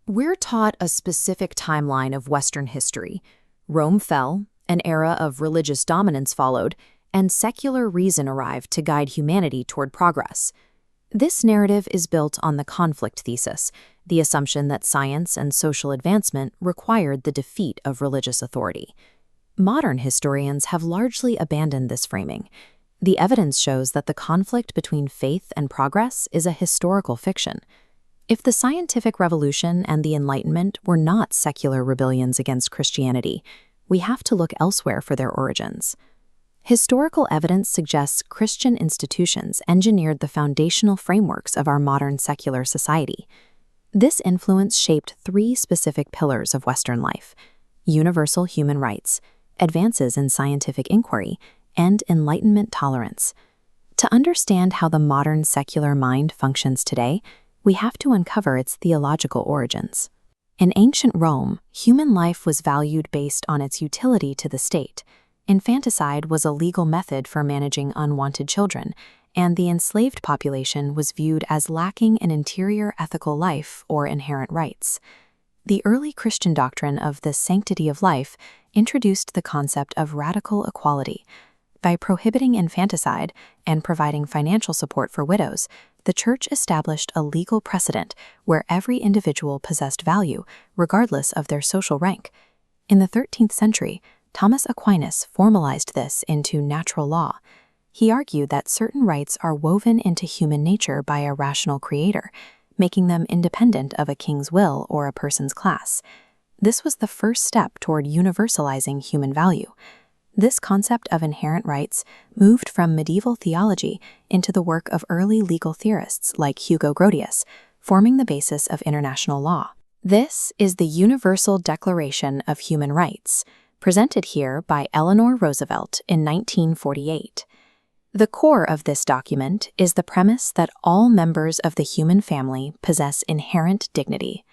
We're taught a specific timeline of Western history. Rome fell, an era of religious dominance followed, and secular reason arrived to guide humanity toward progress. This narrative is built on the conflict thesis, the assumption that science and social advancement required the defeat of religious authority. Modern historians have largely abandoned this framing. The evidence shows that the conflict between faith and progress is a historical fiction. If the scientific revolution and the Enlightenment were not secular rebellions against Christianity, we have to look elsewhere for their origins. Historical evidence suggests Christian institutions engineered the foundational frameworks of our modern secular society. This influence shaped three specific pillars of Western life: universal human rights, advances in scientific inquiry, and Enlightenment tolerance. To understand how the modern secular mind functions today, we have to uncover its theological origins. In ancient Rome, human life was valued based on its utility to the state. Infanticide was a legal method for managing unwanted children, and the enslaved population was viewed as lacking an interior ethical life or inherent rights. The early Christian doctrine of the sanctity of life introduced the concept of radical equality. By prohibiting infanticide and providing financial support for widows, the Church established a legal precedent where every individual possessed value, regardless of their social rank. In the 13th century, Thomas Aquinas formalized this into natural law. He argued that certain rights are woven into human nature by a rational creator, making them independent of a king's will or a person's class. This was the first step toward universalizing human value. This concept of inherent rights moved from medieval theology into the work of early legal theorists like Hugo Grotius, forming the basis of international law. This is the Universal Declaration of Human Rights, presented here by Eleanor Roosevelt in 1948. The core of this document is the premise that all members of the human family possess inherent dignity.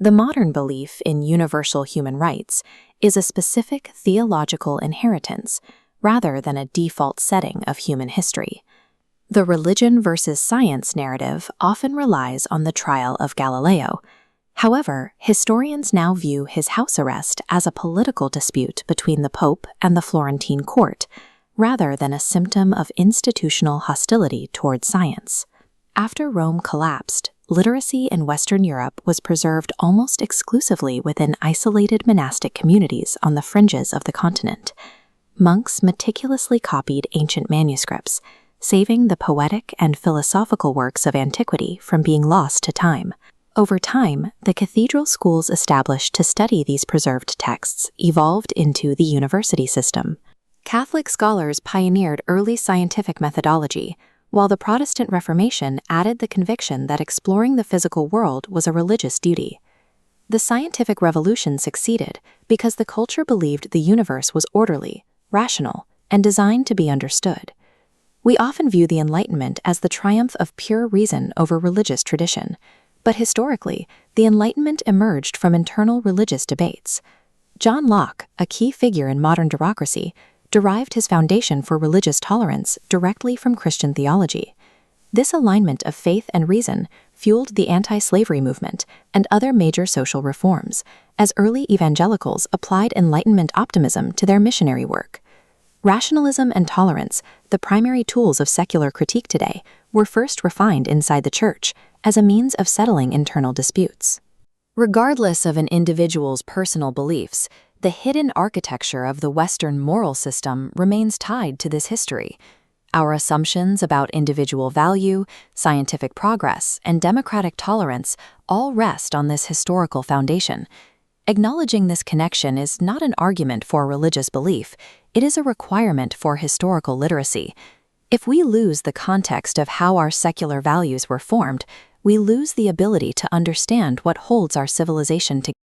The modern belief in universal human rights is a specific theological inheritance rather than a default setting of human history. The religion versus science narrative often relies on the trial of Galileo. However, historians now view his house arrest as a political dispute between the Pope and the Florentine court, rather than a symptom of institutional hostility toward science. After Rome collapsed, literacy in Western Europe was preserved almost exclusively within isolated monastic communities on the fringes of the continent. Monks meticulously copied ancient manuscripts, saving the poetic and philosophical works of antiquity from being lost to time. Over time, the cathedral schools established to study these preserved texts evolved into the university system. Catholic scholars pioneered early scientific methodology, while the Protestant Reformation added the conviction that exploring the physical world was a religious duty. The scientific revolution succeeded because the culture believed the universe was orderly, rational, and designed to be understood. We often view the Enlightenment as the triumph of pure reason over religious tradition, but historically, the Enlightenment emerged from internal religious debates. John Locke, a key figure in modern democracy, derived his foundation for religious tolerance directly from Christian theology. This alignment of faith and reason fueled the anti-slavery movement and other major social reforms, as early evangelicals applied Enlightenment optimism to their missionary work. Rationalism and tolerance, the primary tools of secular critique today, were first refined inside the Church as a means of settling internal disputes. Regardless of an individual's personal beliefs, the hidden architecture of the Western moral system remains tied to this history. Our assumptions about individual value, scientific progress, and democratic tolerance all rest on this historical foundation. Acknowledging this connection is not an argument for religious belief, it is a requirement for historical literacy. If we lose the context of how our secular values were formed, we lose the ability to understand what holds our civilization together.